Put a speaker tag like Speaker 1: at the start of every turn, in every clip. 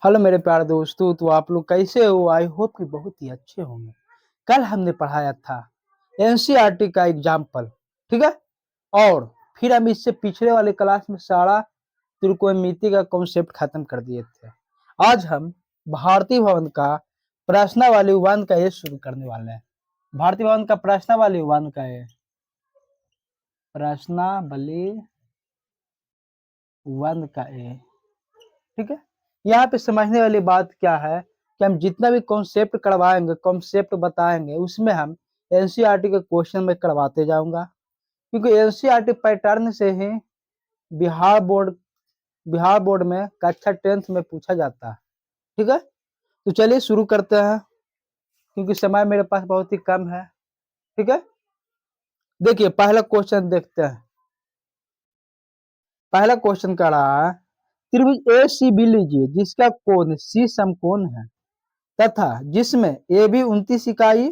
Speaker 1: Hello मेरे प्यारे दोस्तों, तो आप लोग कैसे हो? आई होप कि बहुत ही अच्छे होंगे। कल हमने पढ़ाया था एनसीईआरटी का एग्जाम्पल, ठीक है। और फिर हम इससे पिछले वाले क्लास में सारा त्रिकोणमिति का कॉन्सेप्ट खत्म कर दिए थे। आज हम भारतीय भवन का प्रश्नावली वन का ये शुरू करने वाले हैं। भारतीय भवन का प्रश्नावली वन का ये प्रश्नावली वन का ये, ठीक है। यहाँ पे समझने वाली बात क्या है कि हम जितना भी कॉन्सेप्ट करवाएंगे, कॉन्सेप्ट बताएंगे, उसमें हम एनसीईआरटी के क्वेश्चन में करवाते जाऊंगा, क्योंकि एनसीईआरटी पैटर्न से ही बिहार बोर्ड बिहार बोर्ड में कक्षा 10th में पूछा जाता है, ठीक है। तो चलिए शुरू करते हैं, क्योंकि समय मेरे पास बहुत ही कम है, ठीक है। देखिए पहला क्वेश्चन देखते हैं। पहला क्वेश्चन कर रहा है, त्रिभुज ए सी बी लीजिए जिसका कोण सी समकोण है तथा जिसमें ए बी 29 इकाई,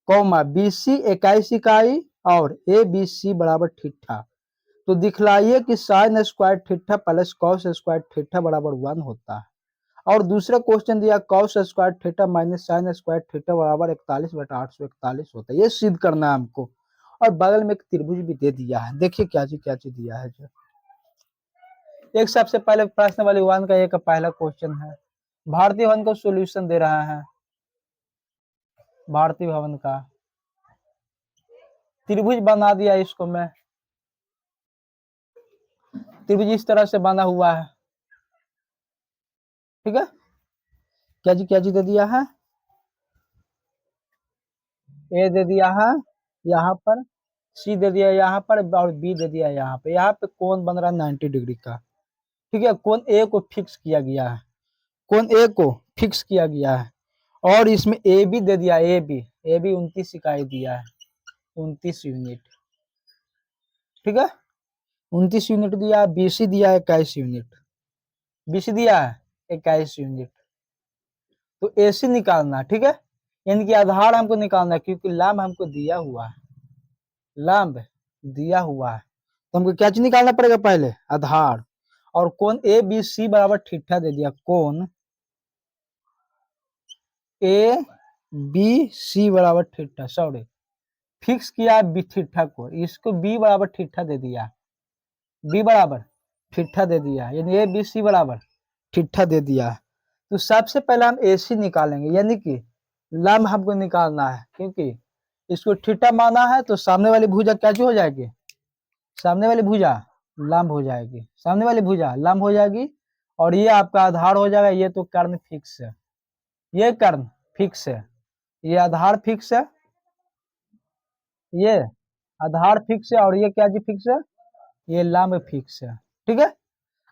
Speaker 1: कौमा बी सी 21 इकाई और ए बी सी बराबर थीटा। तो दिखलाइए कि sine square theta plus cos square theta बराबर 1 होता है। और दूसरा क्वेश्चन दिया cos square theta minus sine square theta बराबर 41/841 होता है। ये सिद्ध करना है हमको। और बगल में एक त्रिभुज भी दे दिया है। देखिए क्या चीज दिया है। जो एक सबसे पहले प्रश्न वाली वन का एक पहला क्वेश्चन है। भारतीय भवन को सॉल्यूशन दे रहा है। भारतीय भवन का त्रिभुज बना दिया इसको मैं। त्रिभुज इस तरह से बना हुआ है, ठीक है। क्या जी दे दिया है? ए दे दिया है यहाँ पर, सी दे दिया यहाँ पर और बी दे दिया यहाँ पे। यहाँ पे कोण बन रहा है 90 डिग्री का, ठीक है। कोण ए को फिक्स किया गया है। कोण ए को फिक्स किया गया है। और इसमें ए बी दे दिया। ए बी 29 इकाई दिया है, 29 यूनिट, ठीक है। 29 यूनिट दिया। बीसी दिया है 21 यूनिट। बीसी दिया है 21 यूनिट। तो एसी निकालना, ठीक है। यानी कि आधार हमको निकालना है, क्योंकि लंब हमको दिया हुआ है। लंब दिया हुआ है तो हमको क्या चीज निकालना पड़ेगा? पहले आधार। और कोण ए बी सी बराबर थीटा दे दिया। कोण ए बी सी बराबर थीटा, सॉरी फिक्स किया बी थीटा को, इसको बी बराबर थीटा दे दिया। बी बराबर थीटा दे दिया, यानी ए बी सी बराबर थीटा दे दिया। तो सबसे पहले हम ए सी निकालेंगे, यानी कि लंब हमको निकालना है। क्योंकि इसको थीटा माना है तो सामने वाली भुजा क्या हो जाएगी? सामने वाली भुजा लंब हो जाएगी। सामने वाली भुजा लंब हो जाएगी और ये आपका आधार हो जाएगा। ये तो कर्ण फिक्स है, ये कर्ण फिक्स है, ये आधार फिक्स है, ये आधार फिक्स है और ये क्या जी फिक्स है? ये लंब फिक्स है, ठीक है।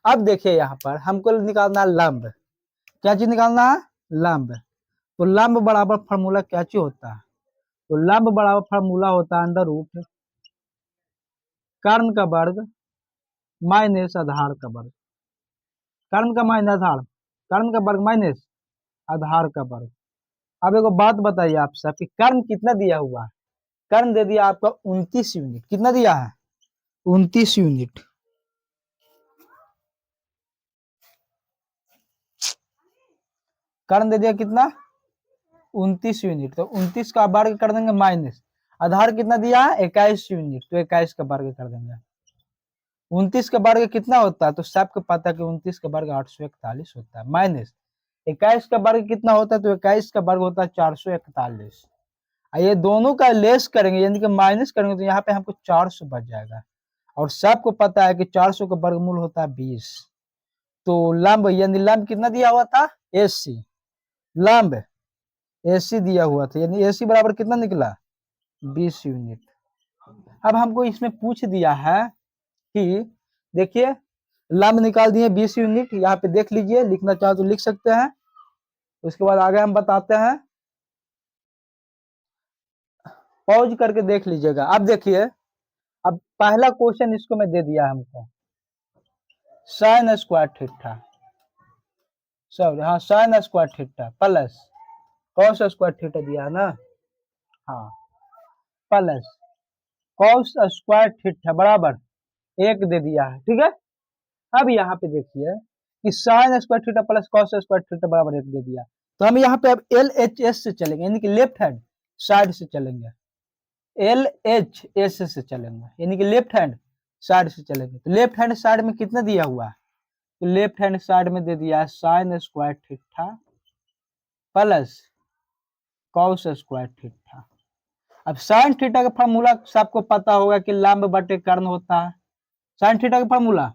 Speaker 1: अब देखिए यहाँ पर हमको निकालना है लंब। क्या चीज निकालना है? लंब। तो लंब बराबर फॉर्मूला क्या चीज होता है? तो लंब बराबर फॉर्मूला होता है अंडर रूट कर्ण का वर्ग माइनस आधार का वर्ग। कर्ण का माइनस आधार, कर्ण का वर्ग माइनस आधार का वर्ग। अब एक बात बताइए आप सब कि कर्ण कितना दिया हुआ है? कर्ण दे दिया आपका 29 यूनिट। कितना दिया है? 29 यूनिट। कर्ण दे दिया कितना? 29 यूनिट। तो 29 का वर्ग कर देंगे माइनस आधार कितना दिया है? 21 यूनिट। तो 21 का वर्ग कर देंगे। 29 का वर्ग कितना होता है? तो सबको पता है कि 29 का वर्ग 841 होता है। माइनस 21 का वर्ग कितना होता है? तो 21 का वर्ग होता है 441। ये दोनों का लेस करेंगे, यानी कि माइनस करेंगे, तो यहाँ पे हमको 400 बच जाएगा। और सबको पता है कि 400 का वर्गमूल होता है 20। तो लंब, यानी लंब कितना दिया हुआ था? एसी। लंब एसी दिया हुआ था, यानी एसी बराबर कितना निकला? 20 यूनिट। अब हमको इसमें पूछ दिया है कि देखिए लंब निकाल दिए 20 यूनिट। यहाँ पे देख लीजिए, लिखना चाहो तो लिख सकते हैं। उसके बाद आगे हम बताते हैं, पॉज करके देख लीजिएगा। अब देखिए, अब पहला क्वेश्चन इसको मैं दे दिया हमको, साइन स्क्वायर थीटा, सॉरी हाँ sine square theta plus cos square theta दिया है ना, हाँ प्लस कॉस स्क्वायर थीटा बराबर 1 दे दिया है, ठीक है। अब यहाँ पे देखिए कि sine square theta plus cos square theta बराबर 1 दे दिया, तो हम यहाँ पे अब LHS से चलेंगे, यानी कि लेफ्ट हैंड साइड से चलेंगे, LHS से चलेंगे, यानी कि लेफ्ट हैंड साइड से चलेंगे। तो लेफ्ट हैंड साइड में कितना दिया हुआ है, तो लेफ्ट हैंड साइड में दे दिया sine square theta plus cos square theta. अब साइन थीटा का फार्मूला सबको पता होगा कि लंब बटे कर्ण होता है, साइन थीटा का फार्मूला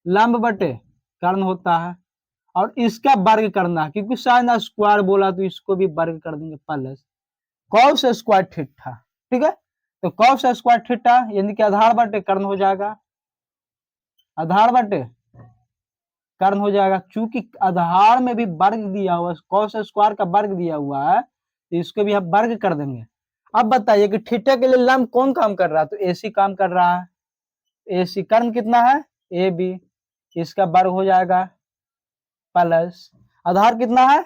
Speaker 1: लंब बटे कर्ण होता है, और इसका वर्ग करना है, क्योंकि साइन स्क्वायर बोला तो इसको भी वर्ग कर देंगे प्लस कॉस स्क्वायर थीटा। ठीक है, तो कॉस स्क्वायर थीटा यानी कि आधार बटे कर्ण हो जाएगा, आधार बटे कर्ण हो जाएगा, चूंकि आधार में भी वर्ग दिया हुआ, कॉस स्क्वायर का वर्ग दिया हुआ है, तो इसको भी हम वर्ग कर देंगे। अब बताइए कि थीटा के लिए लंब कौन काम कर रहा है, तो AC काम कर रहा है, AC कर्ण कितना है AB, इसका वर्ग हो जाएगा प्लस आधार कितना है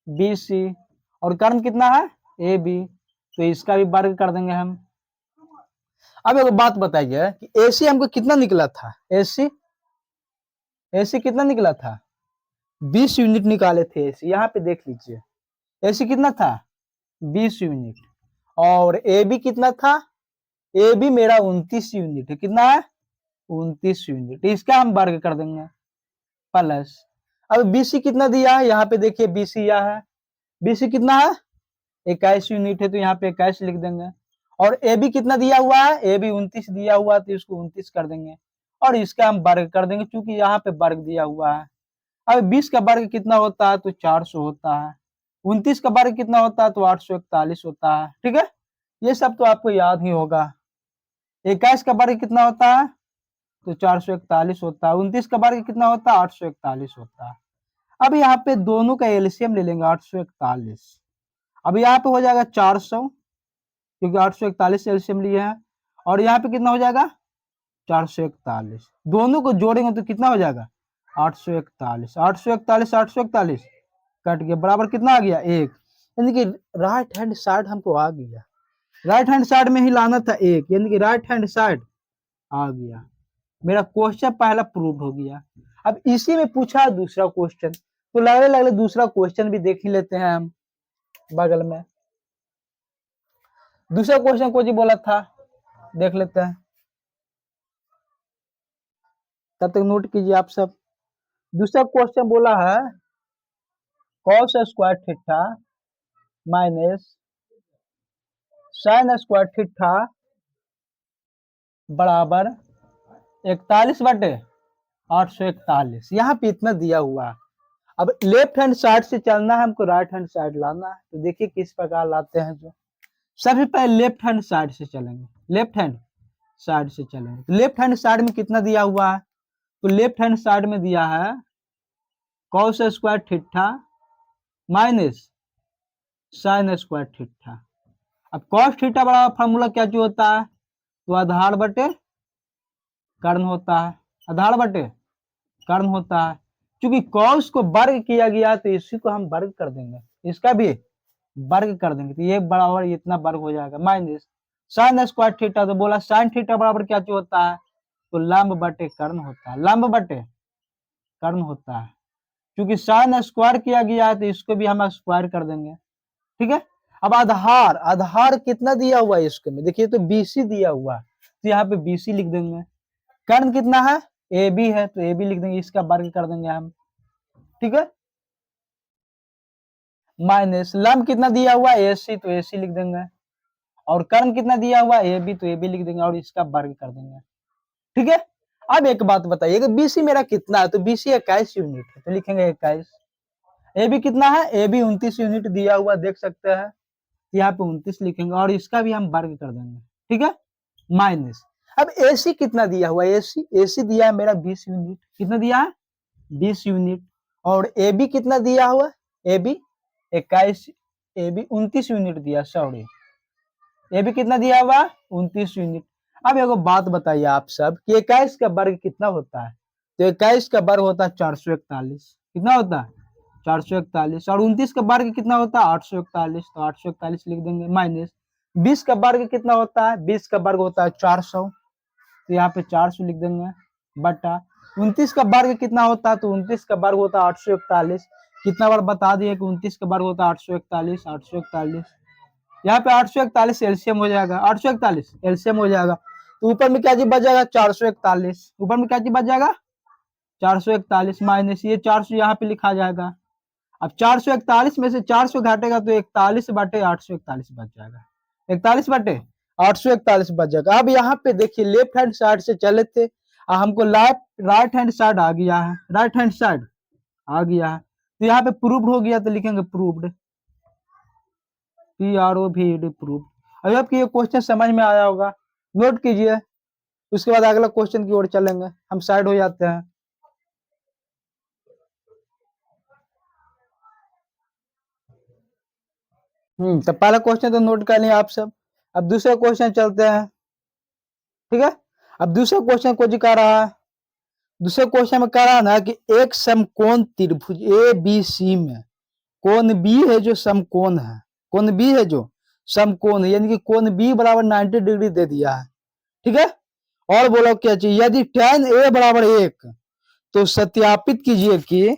Speaker 1: BC और कर्ण कितना है AB, तो इसका भी वर्ग कर देंगे हम। अब एक बात बताइए कि AC हमको कितना निकला था, AC कितना निकला था, 20 यूनिट निकाले थे AC, यहाँ पे देख लीजिए AC कितना था 20 यूनिट, और AB कितना था, AB मेरा 29 यूनिट है, कितना है 29 यूनिट, इसका हम वर्ग कर देंगे प्लस। अब BC कितना दिया है, यहाँ पे देखिए BC यह है, BC कितना है 21 यूनिट है, तो यहाँ पे 21 लिख देंगे, और AB कितना दिया हुआ है, AB 29 दिया हुआ है, तो इसको 29 कर देंगे, और इसका हम वर्ग कर देंगे, क्योंकि यहाँ पे वर्ग दिया हुआ है। अब 20 का वर्ग कितना होता है, तो 400 होता है, 29 का वर्ग कितना होता है, तो 841 होता है। ठीक है, ये सब तो आपको याद ही होगा। 21 का वर्ग कितना होता है, तो 441 होता है, 29 का वर्ग कितना होता है 841 होता है। अब यहाँ पे दोनों का एलसीएम ले लेंगे 841, अब यहाँ पे हो जाएगा 400, क्योंकि 841 से एलसीएम लिए हैं, और यहाँ पे कितना हो जाएगा 441, दोनों को जोड़ेंगे तो कितना हो जाएगा 841, 841 841 कट गया, बराबर कितना आ गया 1, यानी कि राइट हैंड साइड हमको आ गया, राइट हैंड साइड में ही लाना था 1, यानी कि राइट हैंड साइड आ गया, मेरा क्वेश्चन पहला प्रूव हो गया। अब इसी में पूछा दूसरा क्वेश्चन, तो लगले लगले दूसरा क्वेश्चन भी देख ही लेते हैं हम बगल में। दूसरा क्वेश्चन को जी बोला था, देख लेते हैं, तब तक नोट कीजिए आप सब। दूसरा क्वेश्चन बोला है cos square theta minus sine square theta बराबर 41 बटे 841, यहाँ पे इतना दिया हुआ। अब लेफ्ट हैंड साइड से चलना है हमको, राइट हैंड साइड लाना है, तो देखिए किस प्रकार लाते हैं। जो सबसे पहले लेफ्ट हैंड साइड से चलेंगे, लेफ्ट हैंड साइड से चलेंगे, तो लेफ्ट हैंड साइड में कितना दिया हुआ है, तो लेफ्ट हैंड साइड में दिया है cos square theta minus sine square theta. अब कॉस थीटा बराबर फार्मूला क्या जो होता है, तो आधार बटे कर्ण होता है, आधार बटे कर्ण होता है, क्योंकि कॉस को वर्ग किया गया तो इसी को हम वर्ग कर देंगे, इसका भी वर्ग कर देंगे, तो ये बराबर इतना वर्ग हो जाएगा माइनस साइन स्क्वायर थीटा, तो बोला साइन थीटा बराबर क्या जो होता है, तो लंब बटे कर्ण होता है, लंब बटे कर्ण होता है, क्योंकि साइन स्क्वायर किया गया है तो इसको भी हम स्क्वायर कर देंगे। ठीक है, अब आधार, आधार कितना दिया हुआ है इसको में, देखिए तो BC दिया हुआ है, तो यहाँ पे BC लिख देंगे, कर्ण कितना है AB है, तो AB लिख देंगे, इसका वर्ग कर देंगे हम। ठीक है, माइनस लंब कितना दिया हुआ है AC, तो AC लिख देंगे, और कर्ण कितना दिया हुआ है AB, तो AB लिख देंगे, और इसका वर्ग कर देंगे। ठीक है, अब एक बात बताइए कि BC मेरा कितना है, तो BC 21 यूनिट है, तो लिखेंगे 21। AB कितना है, AB 29 यूनिट दिया हुआ देख सकते हैं, यहाँ पे 29 लिखेंगे, और इसका भी हम वर्ग कर देंगे। ठीक है, माइनस अब AC कितना दिया हुआ है, AC दिया है मेरा 20 यूनिट, कितना दिया है 20 यूनिट, और AB कितना दिया हुआ, AB 21, AB 29 यूनिट दिया, सॉरी AB कितना दिया हुआ 29 यूनिट। अब एगो बात बताइए आप सब कि 21 का वर्ग कितना होता है, तो 21 का वर्ग होता है 441, कितना होता है 441, और 29 का वर्ग कितना होता है 841, तो 841 लिख देंगे, माइनस 20 का वर्ग कितना होता है, 20 का वर्ग होता है 400, तो यहाँ पे 400 लिख देंगे, बटा 29 का वर्ग कितना होता है? तो 29 का वर्ग होता है 841। कितना बार बता दिए कि 29 का वर्ग होता है 841, 841। यहाँ पे 841 एलसीएम हो जाएगा, 841 एलसीएम हो जाएगा। तो ऊपर में क्या चीज बच जाएगा? 441। ऊपर में क्या चीज बच जाएगा? 441 माइनस ये 400 यहाँ पे लिखा जाएगा। अब 441 में से 400 घटेगा तो 41 बटे 841 बच जाएगा। 41 बटे 841 बच जाएगा। अब यहाँ पे देखिए लेफ्ट हैंड साइड से चले थे, हमको राइट हैंड साइड आ गया है, राइट हैंड साइड आ गया है। तो यहाँ पे प्रूव्ड हो गया तो लिखेंगे प्रूव्ड, PROVED प्रूव्ड। अब आपकी ये क्वेश्चन समझ में आया होगा, नोट कीजिए। उसके बाद अगला क्वेश्चन की ओर चलेंगे, हम साइड हो जाते हैं। तो पहला क्वेश्चन तो नोट कर लिया आप सब। अब दूसरा क्वेश्चन चलते हैं, ठीक है। अब दूसरा क्वेश्चन को जी कह रहा है, दूसरे क्वेश्चन में कह रहा है ना कि एक समकोण त्रिभुज ए बी सी में कोण बी है जो समकोण है, कोण बी है जो समकोण है, यानी कि कोण बी बराबर 90 डिग्री दे दिया है, ठीक है। और बोलो क्या चाहिए? यदि tan ए बराबर 1 तो सत्यापित कीजिए कि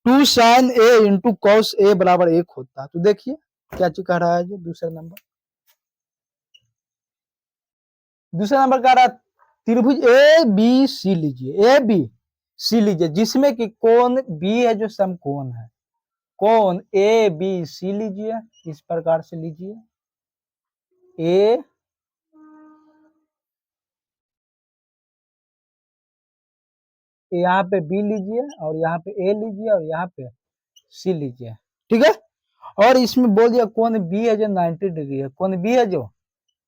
Speaker 1: 2 sin a into cos A बराबर 1 होता है। तो देखिए क्या चीज कह रहा है जो दूसरा नंबर कह रहा है त्रिभुज ए बी सी लीजिए, ए बी सी लीजिए जिसमें कि कोण बी है जो समकोण है, कोण ए बी सी लीजिए, इस प्रकार से लीजिए। ए यहाँ पे बी लीजिए और यहाँ पे ए लीजिए और यहाँ पे सी लीजिए, ठीक है। और इसमें बोल दिया कोण बी है जो 90 डिग्री है, कोण बी है जो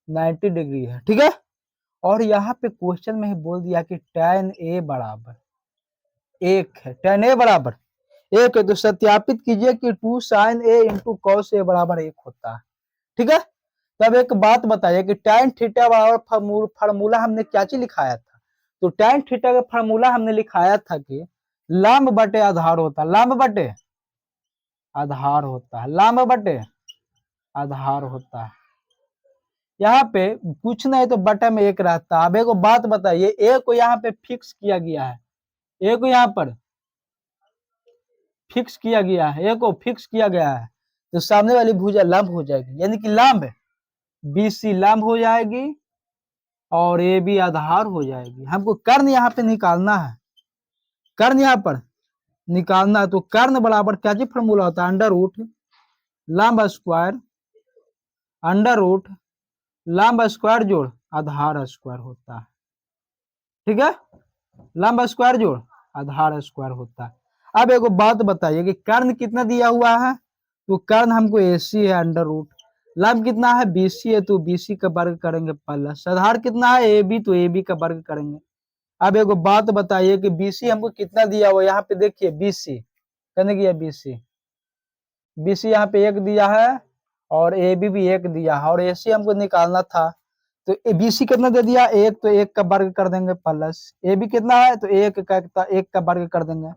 Speaker 1: 90 डिग्री है, ठीक है। और यहाँ पे क्वेश्चन में ही बोल दिया कि tan ए बराबर 1 है, tan ए बराबर 1 है। तो सत्यापित कीजिए कि 2 sin a into cos A बराबर 1 होता है, ठीक है। तब एक बात बताइए कि tan थीटा बराबर फार्मूला हमने क्या चीज लिखाया था? तो tan थीटा का फार्मूला हमने लिखाया था कि लंब बटे आधार होता है, लंब बटे आधार होता है, लंब बटे आधार होता है। यहाँ पे कुछ नहीं तो बटे में 1 रहता है। अब एक बात बताइए, ए को यहाँ पे फिक्स किया गया है, ए को यहाँ पर फिक्स किया गया है, ए को फिक्स किया गया है, तो सामने वाली भुजा लंब हो जाएगी, यानी कि लंब BC लंब हो जाएगी और ए बी आधार हो जाएगी। हमको कर्ण यहाँ पे निकालना है, कर्ण यहाँ पर निकालना है। तो कर्ण बराबर क्या जी फॉर्मूला होता है? अंडर रूट लंब स्क्वायर, अंडर रूट लंब स्क्वायर जोड़ आधार स्क्वायर होता है, ठीक है। लंब स्क्वायर जोड़ आधार स्क्वायर होता है। अब एक बात बताइए कि कर्ण कितना दिया हुआ है? तो कर्ण हमको AC है अंडर रूट, लंब कितना है? BC है, तो BC का वर्ग करेंगे प्लस आधार कितना है? AB, तो AB का वर्ग करेंगे। अब एक बात बताइए कि BC हमको कितना दिया हुआ? यहाँ पे देखिए BC कहने की BC यहाँ पे 1 दिया है और AB भी 1 दिया है और AC हमको निकालना था। तो BC कितना दे दिया? 1, तो 1 का वर्ग कर देंगे प्लस AB कितना है? तो 1 का वर्ग कर देंगे।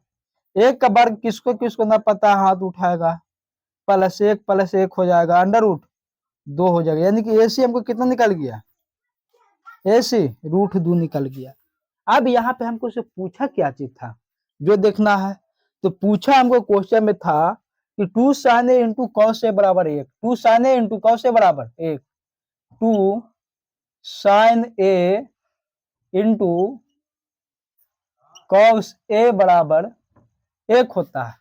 Speaker 1: 1 का वर्ग किसको किसको ना पता हाथ उठाएगा, प्लस 1 हो जाएगा, अंडर रूट 2 हो जाएगा, यानी कि AC हमको कितना निकल गया? AC √2 निकल गया। अब यहाँ पे हमको से पूछा क्या चीज था जो देखना है? तो पूछा हमको क्वेश्चन में था कि 2 sin a into cos A बराबर 1, 2 sin a into cos A बराबर 1, 2 sin a into cos A बराबर 1 होता है।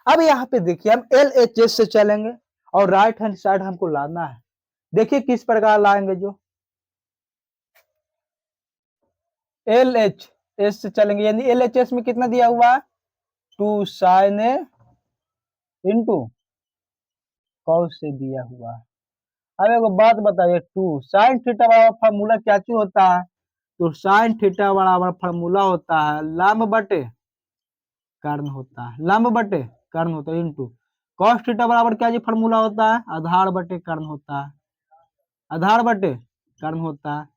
Speaker 1: अब यहाँ पे देखिए हम LHS से चलेंगे और राइट हैंड साइड हमको लाना है। देखिए किस प्रकार लाएंगे, जो LHS से चलेंगे, यानी LHS में कितना दिया हुआ है? 2 sin a इंटू कॉस से दिया हुआ है। अब एक बात बताइए, 2 sin थीटा बराबर फार्मूला क्या चीज होता है? तो sin थीटा बराबर फार्मूला होता है लंब बटे कर्ण होता है, लंब बटे कर्ण होता है इंटू कॉस थीटा बराबर क्या जी फार्मूला होता है? आधार बटे कर्ण होता है, आधार बटे कर्ण होता है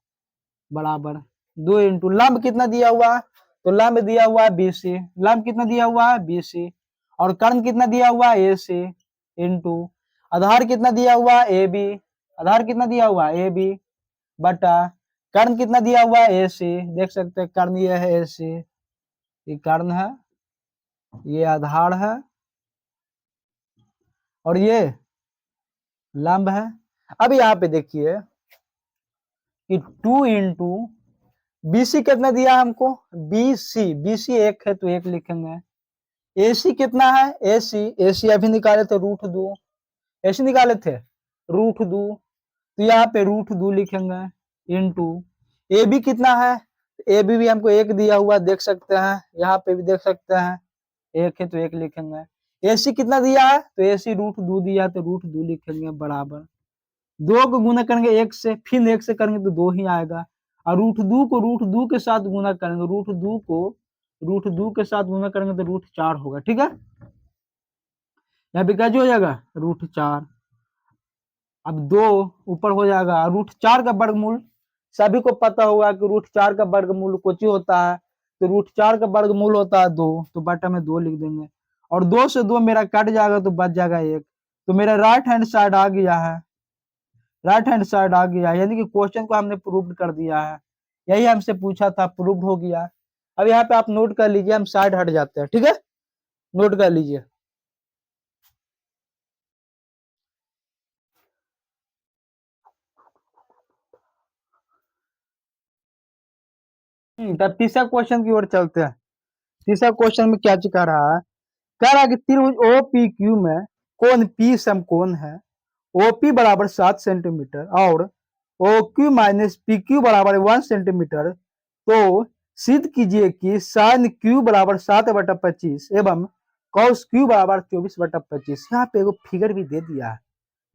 Speaker 1: बराबर 2 इंटू लंब कितना दिया हुआ है? तो लंब दिया हुआ है BC, लंब कितना दिया हुआ है? BC, और कर्ण कितना दिया हुआ है? AC इंटू आधार कितना दिया हुआ है? AB, आधार कितना दिया हुआ है? AB बटा कर्ण कितना दिया हुआ है? AC, देख सकते हैं कर्ण ये है AC, ये कर्ण है, ये आधार है और ये लंब है। अब यहाँ पे देखिए कि 2 इंटू बीसी कितना दिया हमको, बीसी एक है तो एक लिखेंगे। एसी कितना है, एसी अभी निकाले थे √2, एसी निकाले थे √2, तो यहाँ पे √2 लिखेंगे इंटू ए बी कितना है, ए बी भी हमको एक दिया हुआ देख सकते हैं, यहाँ पे भी देख सकते हैं एक है तो एक लिखेंगे। एसी कितना दिया है, तो एसी √2 दिया है तो √2 लिखेंगे बराबर 2 को गुना करेंगे एक से, फिर एक से करेंगे तो 2 ही आएगा, और √2 को √2 के साथ गुना करेंगे, √2 को √2 के साथ गुना करेंगे तो √4 होगा। ठीक है, यहाँ पे क्या हो जाएगा √4, अब 2 ऊपर हो जाएगा, √4 का वर्गमूल सभी को पता होगा कि √4 का वर्गमूल कुछ ही होता है, तो √4 का वर्गमूल होता है 2, तो बटा में 2 लिख देंगे, और 2 से 2 मेरा कट जाएगा तो बच जाएगा 1, तो मेरा राइट हैंड साइड आ गया है, राइट हैंड साइड आ गया, यानी कि क्वेश्चन को हमने प्रूव कर दिया है, यही हमसे पूछा था, प्रूव हो गया। अब यहाँ पे आप नोट कर लीजिए, हम साइड हट जाते हैं। ठीक है, नोट कर लीजिए। तब तीसरा क्वेश्चन की ओर चलते हैं। तीसरा क्वेश्चन में क्या कह रहा है, कह रहा है कि त्रिभुज OPQ में कोण P समकोण है, OP बराबर 7 सेंटीमीटर और OQ माइनस PQ बराबर 1 सेंटीमीटर, तो सिद्ध कीजिए कि sin Q बराबर 7/25 एवं cos Q बराबर 24/25। यहाँ पे एगो फिगर भी दे दिया है।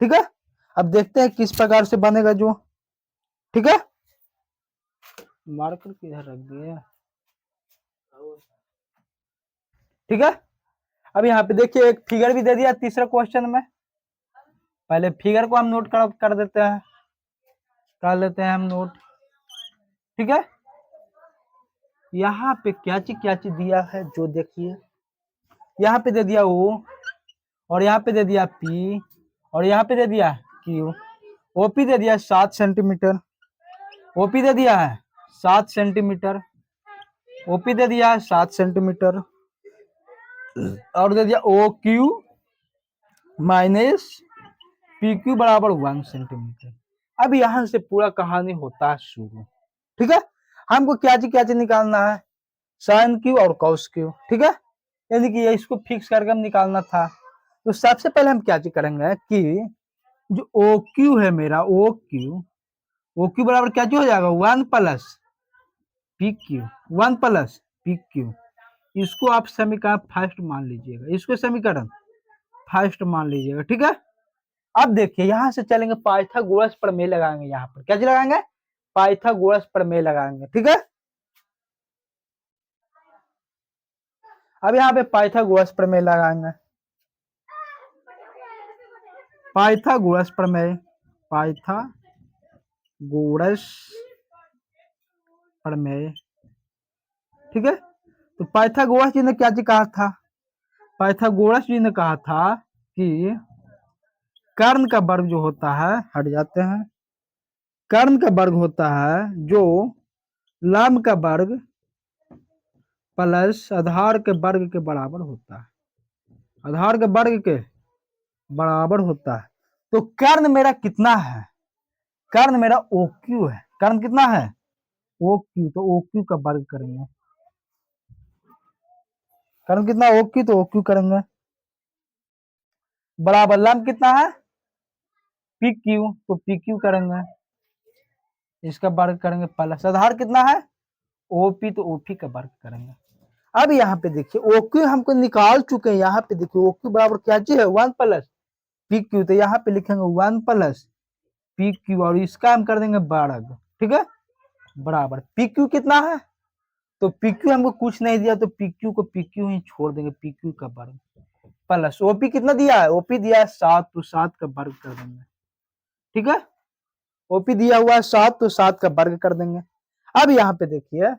Speaker 1: ठीक है, अब देखते हैं किस प्रकार से बनेगा जो। ठीक है, मार्कर किधर रख दिया। ठीक है, अब यहाँ पे देखिए एक फिगर भी दे दिया तीसरा क्वेश्चन में, पहले फिगर को हम नोट कर देते हैं, कर लेते हैं हम नोट। ठीक है, यहाँ पे क्या चीज दिया है जो देखिए, यहाँ पे दे दिया O, और यहाँ पे दे दिया P, और यहाँ पे दे दिया Q। OP दे दिया 7 सेंटीमीटर, OP दे दिया है 7 सेंटीमीटर, OP दे दिया है 7 सेंटीमीटर, और दे दिया OQ माइनस PQ बराबर 1 सेंटीमीटर। अब यहाँ से पूरा कहानी होता है शुरू। ठीक है, हमको क्या चीज निकालना है, sin Q और cos Q। ठीक है, यानी कि इसको फिक्स करके हम निकालना था। तो सबसे पहले हम क्या चीज करेंगे कि जो OQ है मेरा, OQ बराबर क्या हो जाएगा 1 प्लस PQ, 1 प्लस PQ, इसको आप समीकरण फर्स्ट मान लीजिएगा, इसको समीकरण फर्स्ट मान लीजिएगा। ठीक है, अब देखिए यहाँ से चलेंगे पाइथागोरस प्रमेय लगाएंगे, यहाँ पर क्या लगाएंगे, पाइथागोरस प्रमेय लगाएंगे। ठीक है, अब यहाँ पे पाइथागोरस प्रमेय लगाएंगे, पाइथागोरस प्रमेय, पाइथागोरस प्रमेय। ठीक है, तो पाइथागोरस जी ने क्या कहा था, पाइथागोरस जी ने कहा था कि कर्ण का वर्ग जो होता है, हट जाते हैं, कर्ण का वर्ग होता है जो लंब का वर्ग प्लस आधार के वर्ग के बराबर होता है, आधार के वर्ग के बराबर होता है। तो कर्ण मेरा कितना है, कर्ण मेरा OQ है, कर्ण कितना है OQ, तो OQ का वर्ग करेंगे, कर्ण कितना OQ, तो OQ करेंगे बराबर लंब कितना है PQ, तो PQ करेंगे, इसका वर्ग करेंगे प्लस आधार कितना है OP, तो OP का वर्ग करेंगे। अब यहाँ पे देखिए OQ हमको निकाल चुके हैं, यहाँ पे देखिए OQ बराबर क्या चीज है 1 प्लस PQ, तो यहाँ पे लिखेंगे 1 प्लस PQ, और इसका हम कर देंगे वर्ग। ठीक है, बराबर PQ कितना है, तो PQ हमको कुछ नहीं दिया, तो PQ को PQ ही छोड़ देंगे, PQ का वर्ग प्लस OP कितना दिया है, OP दिया है 7, तो 7 का वर्ग कर देंगे। ठीक है, OP दिया हुआ है 7, तो 7 का वर्ग कर देंगे। अब यहाँ पे देखिए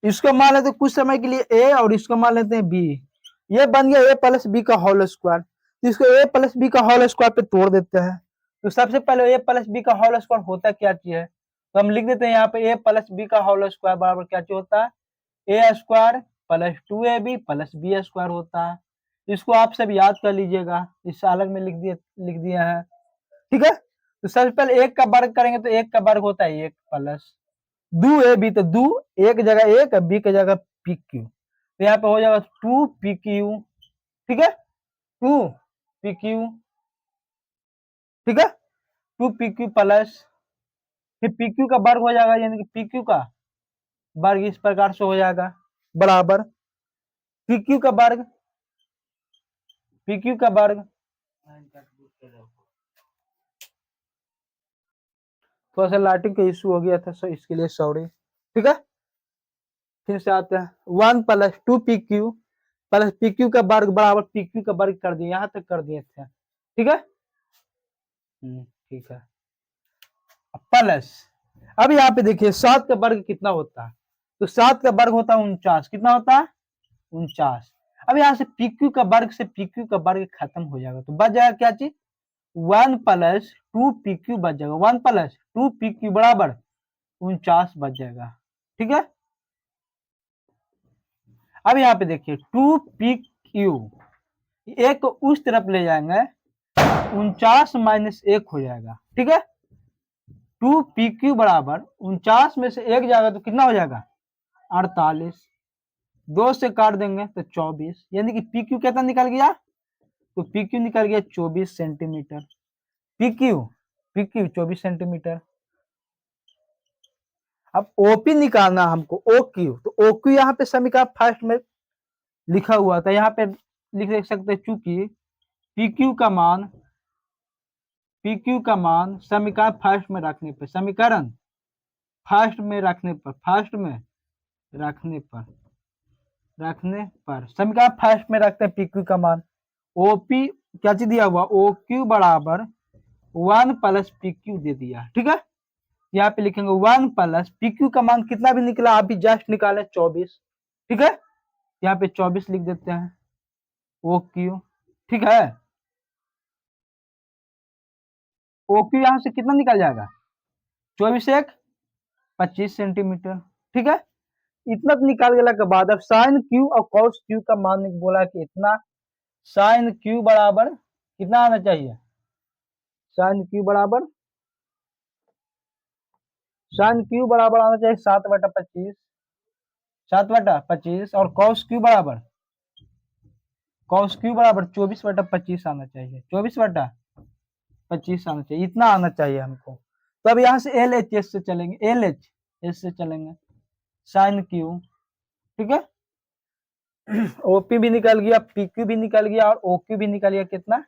Speaker 1: इसको मान लेते कुछ समय के लिए A और इसको मान लेते हैं B, ये बन गया A प्लस B का होल स्क्वायर, तो इसको A प्लस B का होल स्क्वायर पे तोड़ देते हैं। तो सबसे पहले A प्लस B का होल स्क्वायर होता क्या चीज है, तो हम लिख देते हैं यहाँ पे a प्लस बी का होल स्क्वायर बराबर क्या चीज होता है, a square plus 2ab plus b square होता है। इसको आप सब याद कर लीजिएगा, इस अलग में लिख दिया है। ठीक है, तो सबसे पहले एक का वर्ग करेंगे तो एक का वर्ग होता है एक प्लस दो ए बी, तो दो एक जगह एक, बी की जगह पी क्यू, तो यहाँ पे हो जाएगा 2pq। ठीक है, 2pq। ठीक है, 2pq प्लस फिर pq का वर्ग हो जाएगा, यानी कि pq का वर्ग इस प्रकार से हो जाएगा बराबर pq का वर्ग, pq का वर्ग। थोड़ा सा लाइटिंग का इशू हो गया था, सो इसके लिए सॉरी। ठीक है, फिर से आते हैं 1 प्लस 2pq प्लस pq का वर्ग बराबर pq का वर्ग कर दिए, यहां तक कर दिए थे। ठीक है, ठीक है, प्लस अब यहाँ पे देखिए 7 का वर्ग कितना होता है, तो 7 का वर्ग होता है 49। कितना होता है, 49। अब यहाँ से pq का वर्ग से pq का वर्ग खत्म हो जाएगा, तो बच जाएगा क्या चीज, 1 प्लस 2pq बच जाएगा, 1 प्लस 2pq बराबर 49 बच जाएगा। ठीक है, अब यहाँ पे देखिए 2pq एक को उस तरफ ले जाएंगे 49 माइनस 1 हो जाएगा। ठीक है, 2pq बराबर 49 में से एक जाएगा तो कितना हो जाएगा, 48। 2 से काट देंगे तो 24, यानी कि pq कितना निकल गया, तो pq निकल गया 24 सेंटीमीटर। pq 24 centimetre. अब OP निकालना हमको, OQ, तो OQ यहाँ पे समीकरण फर्स्ट में लिखा हुआ था, यहाँ पे लिख सकते हैं, चूंकि PQ का मान समीकरण फर्स्ट में रखने पर, समीकरण फर्स्ट में रखने पर, समीकरण फर्स्ट में रखते हैं PQ का मान। OP क्या चीज दिया हुआ, OQ बराबर 1 प्लस PQ दे दिया। ठीक है, यहाँ पे लिखेंगे 1 प्लस PQ का मान कितना भी निकला, अभी जस्ट निकाले 24। ठीक है, यहाँ पे 24 लिख देते हैं OQ। ठीक है, OQ यहाँ से कितना निकल जाएगा, 24 एक 25 सेंटीमीटर। ठीक है, इतना निकाल के बाद अब साइन क्यू और कॉस क्यू का मान बोला कि इतना, साइन क्यू बराबर कितना आना चाहिए, साइन क्यू बराबर आना चाहिए 7/25, 7/25, और कॉस क्यू बराबर 24/25 आना चाहिए, 24/25 आना चाहिए, इतना आना चाहिए हमको। तो अब यहाँ से LHS से चलेंगे, LHS से चलेंगे, साइन क्यू। ठीक है, OP भी निकल गया, PQ भी निकल गया, और OQ भी निकल गया, कितना,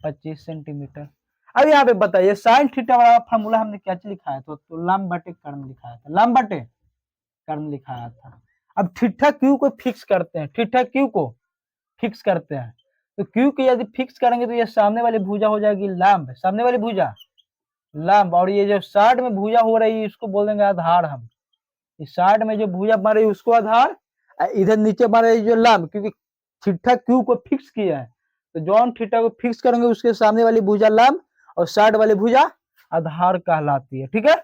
Speaker 1: 25 सेंटीमीटर। अब यहाँ पे बताइए साइन थीटा वाला फॉर्मूला हमने क्या लिखा है, तो लंब बटे कर्ण लिखाया था, लंब बटे कर्ण लिखाया था। अब थीटा क्यू को फिक्स करते हैं, थीटा क्यू को फिक्स करते हैं, तो क्यू को यदि फिक्स करेंगे तो ये सामने वाली भुजा हो जाएगी लंब, सामने वाली भुजा लंब, और ये जो साइड में भुजा हो रही है इसको बोल देंगे आधार। हम इस साइड में जो भुजा बन रही है उसको आधार, इधर नीचे बन रही है जो लंब, क्योंकि थीटा क्यू को फिक्स किया है, तो जॉन थीटा को फिक्स करेंगे उसके सामने वाली भुजा लंब और साइड वाली भुजा आधार कहलाती है। ठीक है,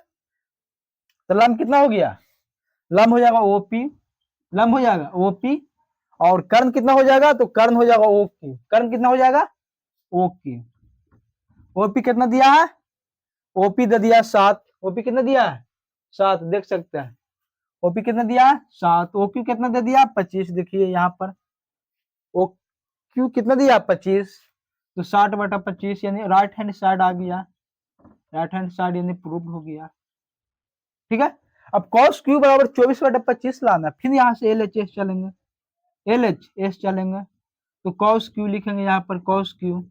Speaker 1: तो लंब कितना हो गया, लंब हो जाएगा OP, लंब हो जाएगा OP, और कर्ण कितना हो जाएगा, तो कर्ण हो जाएगा OQ, कर्ण कितना हो जाएगा OQ। OP कितना दिया है, OP दे दिया 7, OP कितना दिया है 7, देख सकते हैं OP कितना दिया है 7, OQ कितना दे दिया 25, देखिए यहाँ पर OQ कितना दिया 25, तो 60/25 यानी राइट हैंड साइड आ गया, राइट हैंड साइड यानी प्रूव हो गया। ठीक है, अब cos Q बराबर 24/25 लाना, फिर यहाँ से LHS चलेंगे, LHS चलेंगे, तो cos Q लिखेंगे यहाँ पर cos Q।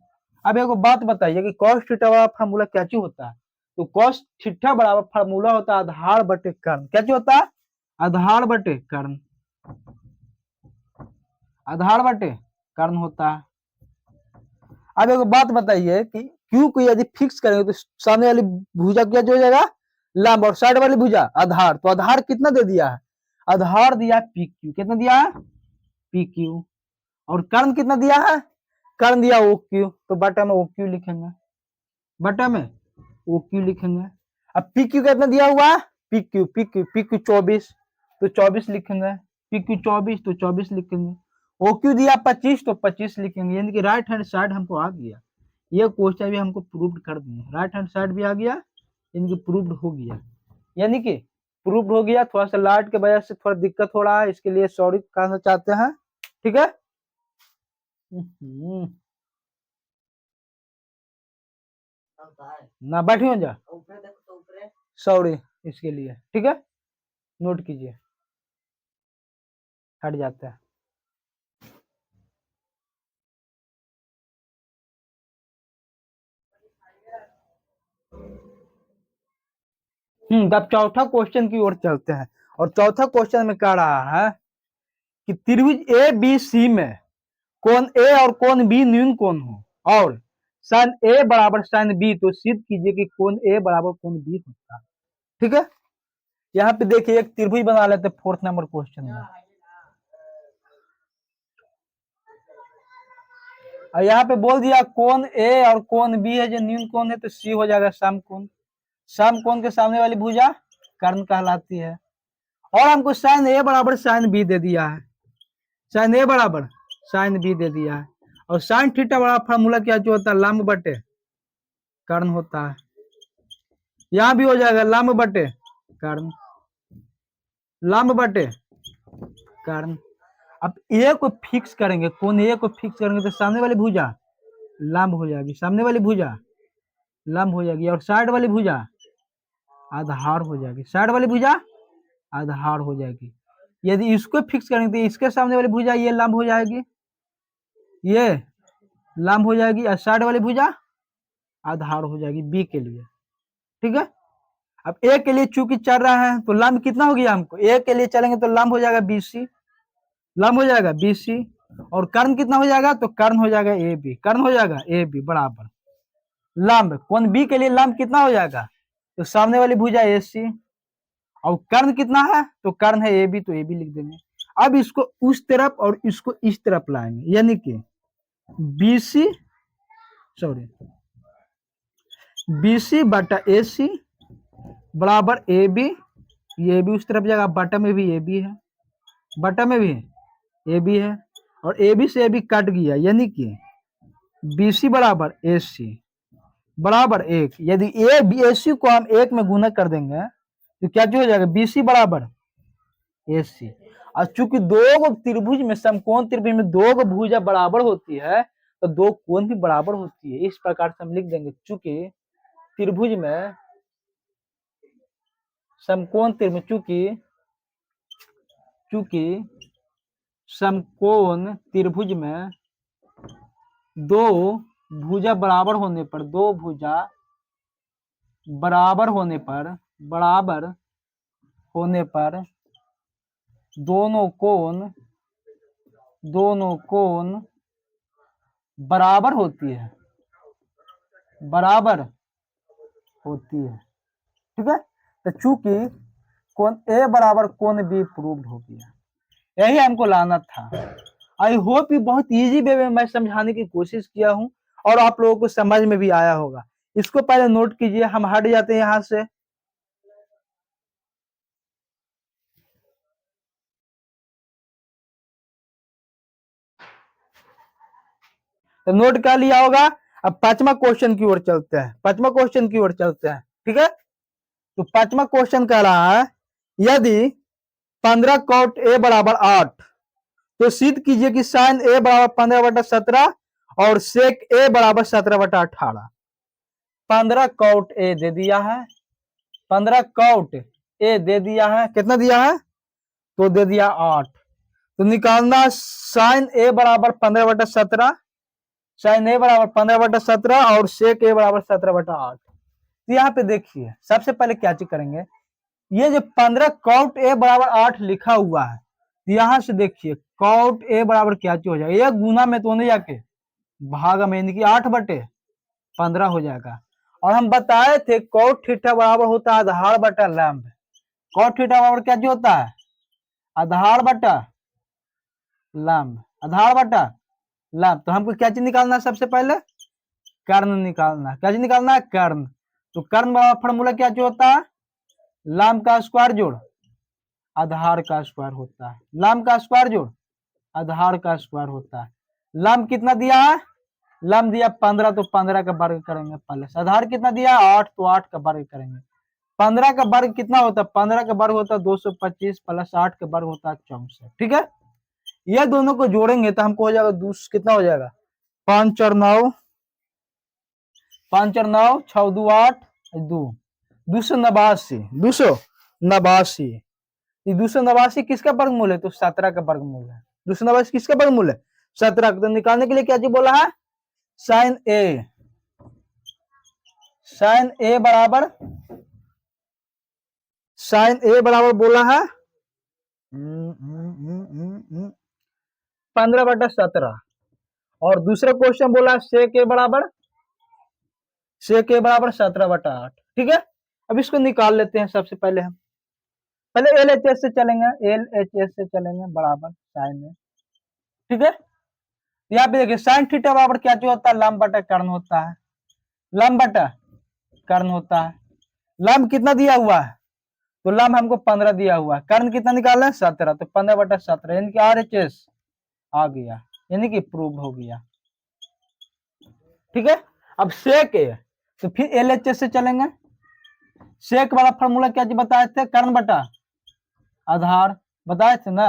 Speaker 1: अब एक बात बताइए कि cos थीटा वाला फार्मूला क्या चीज होता है, तो cos थीटा बराबर फार्मूला होता है आधार बटे कर्ण, क्या चीज होता है, आधार बटे कर्ण, आधार बटे कर्ण होता है। अब एक बात बताइए कि Q को यदि फिक्स करेंगे तो सामने वाली भुजा क्या हो जाएगा लंब, और साइड वाली भुजा आधार, तो आधार कितना दे दिया है, आधार दिया PQ, कितना दिया है PQ, और कर्ण कितना दिया है, कर्ण दिया OQ, तो बटा में OQ लिखेंगे, बटा में OQ लिखेंगे। अब पी क्यू कितना दिया हुआ, पी क्यू 24, तो 24 लिखेंगे, पी क्यू 24 तो 24 लिखेंगे, ओ क्यू दिया 25 तो 25 लिखेंगे, यानी कि राइट हैंड साइड हमको आ गया। ये क्वेश्चन भी हमको प्रूव कर दिए, राइट हैंड साइड भी आ गया, यानी कि प्रूव्ड हो गया, यानी कि प्रूव्ड हो गया। थोड़ा सा लाइट के वजह से थोड़ा दिक्कत हो रहा है, इसके लिए सॉरी कहना चाहते हैं, ठीक है। ना बैठियो जा, सॉरी इसके लिए, ठीक है, नोट कीजिए, हट जाता है। अब चौथा क्वेश्चन की ओर चलते हैं, और चौथा क्वेश्चन में कह रहा है कि त्रिभुज ए बी सी में कोण ए और कोण बी न्यून कोण हो, और साइन ए बराबर साइन बी, तो सिद्ध कीजिए कि कोण ए बराबर कोण बी होता है, ठीक है। यहाँ पे देखिए एक त्रिभुज बना लेते हैं फोर्थ नंबर क्वेश्चन में, और यहाँ पे बोल दिया कोण ए और कोण बी है जो न्यून कोण है, तो सी हो जाएगा समकोण। समकोण के सामने वाली भुजा कर्ण कहलाती है, और हमको साइन ए बराबर साइन बी दे दिया है, साइन ए बराबर साइन बी दे दिया है, और साइन थीटा बड़ा फार्मूला क्या जो होता है, लंब बटे कर्ण होता है। यहाँ भी हो जाएगा लंब बटे कर्ण, लंब बटे कर्ण। अब ए को फिक्स करेंगे, कोण ए को फिक्स करेंगे तो सामने वाली भुजा लंब हो जाएगी, सामने वाली भुजा लंब हो जाएगी, और साइड वाली भुजा आधार हो जाएगी, साइड वाली भुजा आधार हो जाएगी। यदि इसको फिक्स करेंगे तो इसके सामने वाली भुजा ये लंब हो जाएगी, ये लंब हो जाएगी, और साइड वाली भुजा आधार हो जाएगी बी के लिए, ठीक है। अब ए के लिए चूंकि चल रहा है तो लंब कितना हो गया, हमको ए के लिए चलेंगे तो लंब हो जाएगा बीसी, लंब हो जाएगा बीसी, और कर्ण कितना हो जाएगा, तो कर्ण हो जाएगा ए बी, कर्ण हो जाएगा ए बी बराबर लंब, कोण बी के लिए लंब कितना हो जाएगा, तो सामने वाली भुजा ए सी, और कर्ण कितना है, तो कर्ण है ए बी, तो ए बी लिख देंगे। अब इसको उस तरफ और इसको इस तरफ लाएंगे, यानी कि बीसी सॉरी बीसी बटा ए सी बराबर ए बी, ये भी उस तरफ जाएगा, बटा में भी ए बी है, बटा में भी ए बी है, और ए बी से ए बी कट गया, यानी कि बी सी बराबर ए सी बराबर 1। यदि ए बी ए सी को हम 1 में गुना कर देंगे तो क्या हो जाएगा, बी सी बराबर ए सी। और चूंकि दो त्रिभुज में, समकोण त्रिभुज में दो भुजा बराबर होती है, तो दो कोण भी बराबर होती है, इस प्रकार से हम लिख देंगे। चूंकि त्रिभुज में समकोण त्रिभुज चूंकि समकोण त्रिभुज में दो भुजा बराबर होने पर, दो भुजा बराबर होने पर दोनों कोण बराबर होती है, ठीक है। तो चूंकि कोण ए बराबर कोण बी प्रूव्ड हो गया, यही हमको लाना था। आई होप ये बहुत इजी वे में मैं समझाने की कोशिश किया हूं, और आप लोगों को समझ में भी आया होगा। इसको पहले नोट कीजिए, हम हट जाते हैं यहां से। तो नोट कर लिया होगा। अब पांचवा क्वेश्चन की ओर चलते हैं, ठीक है। तो पांचवा क्वेश्चन कह रहा है, यदि 15 cot ए बराबर 8, तो सिद्ध कीजिए कि साइन ए बराबर 15/17 और सेक ए बराबर 17/18। 15 cot ए दे दिया है, 15 cot ए दे दिया है, कितना दिया है, तो दे दिया 8। तो निकालना साइन ए बराबर 15/17, साइन ए बराबर 15/17 और सेक ए बराबर 17/8। तो यहाँ पे देखिए सबसे पहले क्या चीज करेंगे, ये जो 15 cot ए बराबर 8 लिखा हुआ है, यहां से देखिए cot ए बराबर क्या चीज हो जाएगा, एक गुना में तो नहीं जाके भागा में, यानी कि 8/15 हो जाएगा। और हम बताए थे cot थीटा बराबर होता है आधार बटा लंब, cot थीटा बराबर क्या चीज होता है, आधार बटा लंब, आधार बटा लंब। तो हमको क्या चीज निकालना है, सबसे पहले कर्ण निकालना, क्या चीज निकालना है, कर्ण। तो कर्ण वाला फॉर्मूला क्या जो होता है, लाम का स्क्वायर जोड़ आधार का स्क्वायर होता है। लाम का स्क्वायर जोड़ आधार का स्क्वायर होता है। लाम कितना दिया है, लाम दिया 15, तो 15 का वर्ग करेंगे प्लस आधार कितना दिया 8, तो 8 का वर्ग करेंगे। 15 का वर्ग कितना होता है, 15 का वर्ग होता है 225 प्लस 8 का वर्ग होता है 64। ठीक है, ये दोनों को जोड़ेंगे तो हमको हो जाएगा कितना हो जाएगा 5 और 9, 5 और 9 6 2 8 2 289, 289। 289 किसका वर्गमूल है, तो 17 का वर्गमूल है। 289 किसका वर्गमूल है, 17। तो निकालने के लिए क्या चीज बोला है, साइन ए, साइन ए बराबर, साइन ए बराबर बोला है 15/17। और दूसरा क्वेश्चन बोला सेक ए बराबर, सेक ए बराबर 17/8। ठीक है, अब इसको निकाल लेते हैं। सबसे पहले हम पहले एल एच एस से चलेंगे, एल एच एस से चलेंगे बराबर साइन ए। ठीक है, यहाँ पे देखिए साइन थीटा बराबर क्या जो होता है, लंब बटा कर्ण होता है। लंब बटा कर्ण होता है। लंब कितना दिया हुआ है, तो लंब हमको 15 दिया हुआ है। कर्ण कितना निकालना है 17, तो 15/17 यानी कि आर एच एस आ गया, यानी कि प्रूव हो गया। ठीक है, अब सेक ए, तो फिर एल एच एस से चलेंगे। सेक वाला फॉर्मूला क्या जी बताए थे, कर्ण बटा आधार बताए थे ना।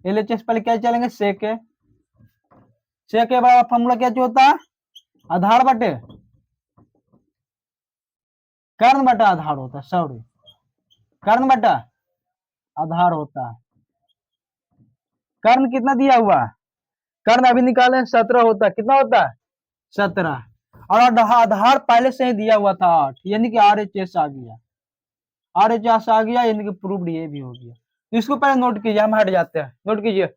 Speaker 1: एल एच एस पहले क्या चलेंगे, सेक ए, सेक ए वाला फॉर्मूला क्या जो होता है, आधार बटे कर्ण बटा आधार होता है, सॉरी कर्ण बटा आधार होता है। कर्ण कितना दिया हुआ, कर्ण अभी निकाले 17 होता है, कितना होता है 17, और आधार पहले से ही दिया हुआ था 8, यानी कि आर एच एस आ गया, आर एच एस आ गया, यानी कि प्रूव्ड ये भी हो गया। इसको पहले नोट कीजिए, हम हट जाते हैं, नोट कीजिए